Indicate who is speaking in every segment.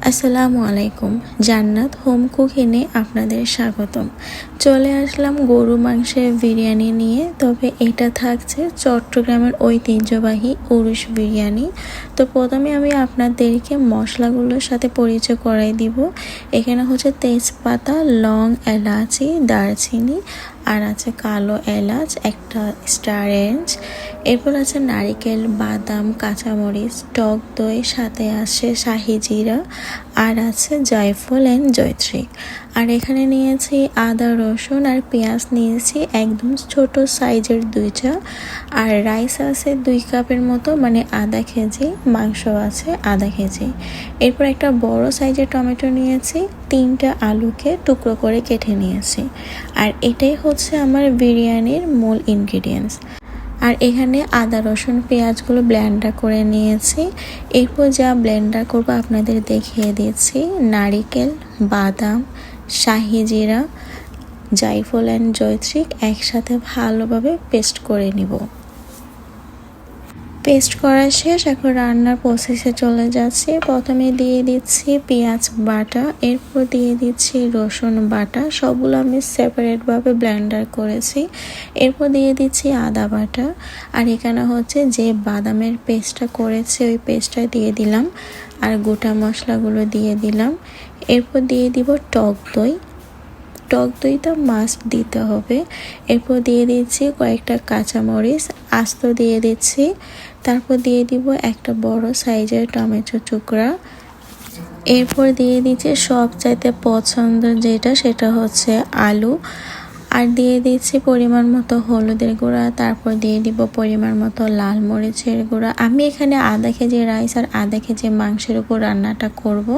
Speaker 1: আসসালামু আলাইকুম। জান্নাত হোম কুকিংয়ে আপনাদের স্বাগতম। চলে আসলাম গরু মাংসের বিরিয়ানি নিয়ে। তবে এটা থাকছে চট্টগ্রামের ঐতিহ্যবাহী উরুশ বিরিয়ানি। তো প্রথমে আমি আপনাদেরকে মশলাগুলোর সাথে পরিচয় করাই দিব। এখানে হচ্ছে তেজপাতা, লং, এলাচি, দারচিনি, আর আছে কালো এলাচ, একটা স্টার এঞ্জ, এরপর আছে নারিকেল, বাদাম, কাঁচামরিচ, টক দই, সাথে আছে শাহি জিরা, আর আছে জায়ফল অ্যান্ড জয়ত্রী। আর এখানে নিয়েছি আদা, রসুন আর পেঁয়াজ নিয়েছি একদম ছোট সাইজের দুইটা। আর রাইস আছে 2 কাপের মতো, মানে আধা কেজি। মাংস আছে আধা কেজি। এরপর একটা বড় সাইজের টমেটো নিয়েছি, 3টা আলুকে টুকরো করে কেটে নিয়েছি। আর এটাই হচ্ছে আমার বিরিয়ানির মূল ইনগ্রিডিয়েন্টস। আর এখানে আদা, রসুন, পেঁয়াজগুলো ব্লেন্ডার করে নিয়েছি। এরপর যা ব্লেন্ডার করবো আপনাদের দেখিয়ে দিচ্ছি। নারিকেল, বাদাম, শাহি জিরা, জায়ফল অ্যান্ড জয়ত্রী একসাথে ভালোভাবে পেস্ট করে নিব। পেস্ট করা শেষ, এখন রান্নার প্রসেসে চলে যাচ্ছি। প্রথমে দিয়ে দিচ্ছি পেঁয়াজ বাটা, এরপর দিয়ে দিচ্ছি রসুন বাটা। সবগুলো আমি সেপারেটভাবে ব্লেন্ডার করেছি। এরপর দিয়ে দিচ্ছি আদা বাটা। আর এখানে হচ্ছে যে বাদামের পেস্টটা করেছি ওই পেস্টটা দিয়ে দিলাম। আর গোটা মশলাগুলো দিয়ে দিলাম। এরপর দিয়ে দিব টক দই। টক দইটা মাস্ট দিতে হবে। এরপর দিয়ে দিচ্ছি কয়েকটা কাঁচামরিচ আস্ত দিয়ে দিচ্ছি। তারপর দিয়ে দিব একটা বড় সাইজের টমেটো টুকরা। এরপর দিয়ে দিচ্ছি সবচাইতে পছন্দ যেটা, সেটা হচ্ছে আলু। আর দিয়ে দিচ্ছি পরিমাণ মতো হলুদের গুঁড়া। তারপর দিয়ে দিব পরিমাণ মতো লাল মরিচের গুঁড়া। আমি এখানে আধা কেজি রাইস আর আধা কেজি মাংসের উপর রান্নাটা করব।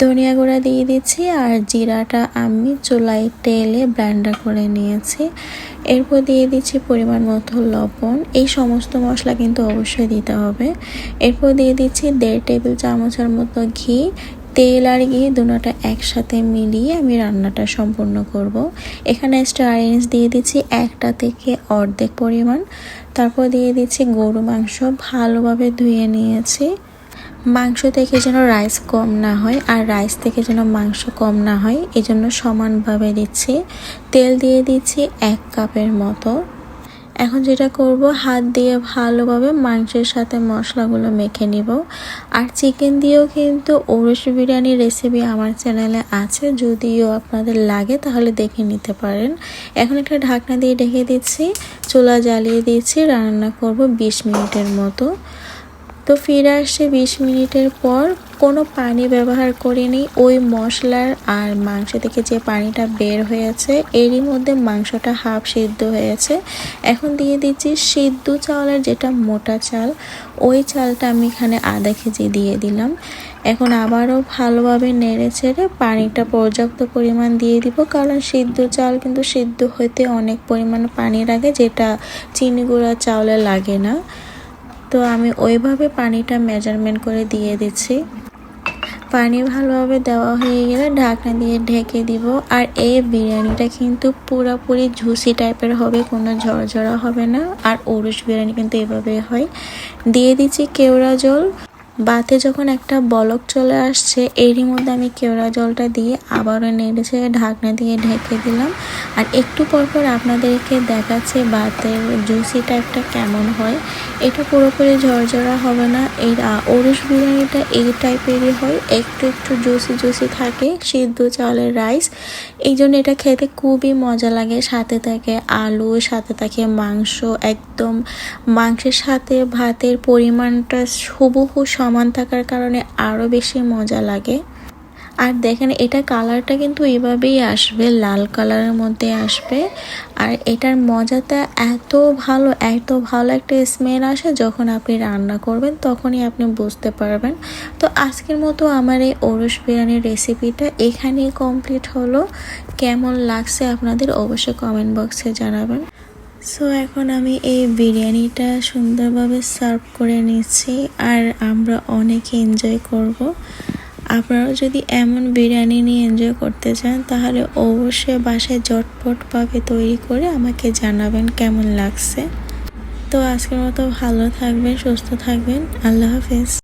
Speaker 1: ধনিয়া গুঁড়া দিয়ে দিচ্ছি। আর জিরাটা আমি চুলায় তেলে ব্লেন্ডার করে নিয়েছি। এরপর দিয়ে দিচ্ছি পরিমাণ মতো লবণ। এই সমস্ত মশলা কিন্তু অবশ্যই দিতে হবে। এরপর দিয়ে দিচ্ছি 1.5 টেবিল চামচের মতো ঘি। তেল আর ঘি দুটোটা একসাথে মিলিয়ে আমি রান্নাটা সম্পূর্ণ করব। এখানে স্টার এনিস দিয়ে দিচ্ছি একটা থেকে অর্ধেক পরিমাণ। তারপর দিয়ে দিচ্ছি গরু মাংস, ভালোভাবে ধুয়ে নিয়েছি। মাংস থেকে যেন রাইস কম না হয় আর রাইস থেকে যেন মাংস কম না হয়, এই জন্য সমানভাবে দিচ্ছি। তেল দিয়ে দিচ্ছি 1 কাপের মতো। এখন যেটা করব, হাত দিয়ে ভালোভাবে মাংসের সাথে মশলাগুলো মেখে নিব। আর চিকেন দিয়েও কিন্তু উরুশ বিরিয়ানির রেসিপি আমার চ্যানেলে আছে, যদিও আপনাদের লাগে তাহলে দেখে নিতে পারেন। এখন একটা ঢাকনা দিয়ে ঢেকে দিচ্ছি, চুলা জ্বালিয়ে দিচ্ছি। রান্না করব 20 মিনিটের মতো। তো ফিরে আসছে 20 মিনিটের পর। কোনো পানি ব্যবহার করিনি। ওই মশলার আর মাংস থেকে যে পানিটা বের হয়েছে এরই মধ্যে মাংসটা হাফ সিদ্ধ হয়েছে। এখন দিয়ে দিচ্ছি সিদ্ধ চাউলের যেটা মোটা চাল, ওই চালটা আমি এখানে আধা কেজি দিয়ে দিলাম। এখন আবারও ভালোভাবে নেড়ে চেড়ে পানিটা পর্যাপ্ত পরিমাণ দিয়ে দিব, কারণ সিদ্ধ চাল কিন্তু সিদ্ধ হতে অনেক পরিমাণ পানি লাগে, যেটা চিনি গুঁড়া চাউলে লাগে না। তো আমি ওইভাবে পানিটা মেজারমেন্ট করে দিয়ে দিচ্ছি। পানি ভালোভাবে দেওয়া হয়ে গেলে ঢাকনা দিয়ে ঢেকে দিব। আর এই বিরিয়ানিটা কিন্তু পুরোপুরি ঝুসি টাইপের হবে, কোনো ঝরঝরা হবে না। আর উরুশ বিরিয়ানি কিন্তু এভাবে হয়। দিয়ে দিচ্ছি কেওড়া জল। বাতে যখন একটা বলক চলে আসছে এরই মধ্যে আমি কেওড়া জলটা দিয়ে আবারও নেড়েছে ঢাকনা দিয়ে ঢেকে দিলাম। আর একটু পরপর আপনাদেরকে দেখাচ্ছি বাতের জুসি টাইপটা কেমন হয়। এটা পুরোপুরি ঝরঝরা হবে না। এই উরুশ বিরিয়ানিটা এই টাইপেরই হয়, একটু একটু জুসি জুসি থাকে, সিদ্ধ চালের রাইস। এই জন্য এটা খেতে খুবই মজা লাগে। সাথে থাকে আলু, সাথে থাকে মাংস, একদম মাংসের সাথে ভাতের পরিমাণটা হুবহু সমান থাকার কারণে আরও বেশি মজা লাগে। আর দেখেন এটা কালারটা কিন্তু এভাবেই আসবে, লাল কালারের মধ্যে আসবে। আর এটার মজাটা এত ভালো, এত ভালো একটা স্মেল আসে যখন আপনি রান্না করবেন, তখনই আপনি বুঝতে পারবেন। তো আজকের মতো আমার এই উরুশ বিরিয়ানির রেসিপিটা এখানেই কমপ্লিট হলো। কেমন লাগছে আপনাদের অবশ্যই কমেন্ট বক্সে জানাবেন। সো এখন আমি এই বিরিয়ানিটা সুন্দরভাবে সার্ভ করে নিচ্ছি আর আমরা অনেক এনজয় করব। আপনারাও যদি এমন বিরিয়ানি নিয়ে এনজয় করতে চান তাহলে অবশ্যই বাসায় ঝটপটভাবে তৈরি করে আমাকে জানাবেন কেমন লাগছে। তো আজকের মতো ভালো থাকবেন, সুস্থ থাকবেন। আল্লাহ হাফেজ।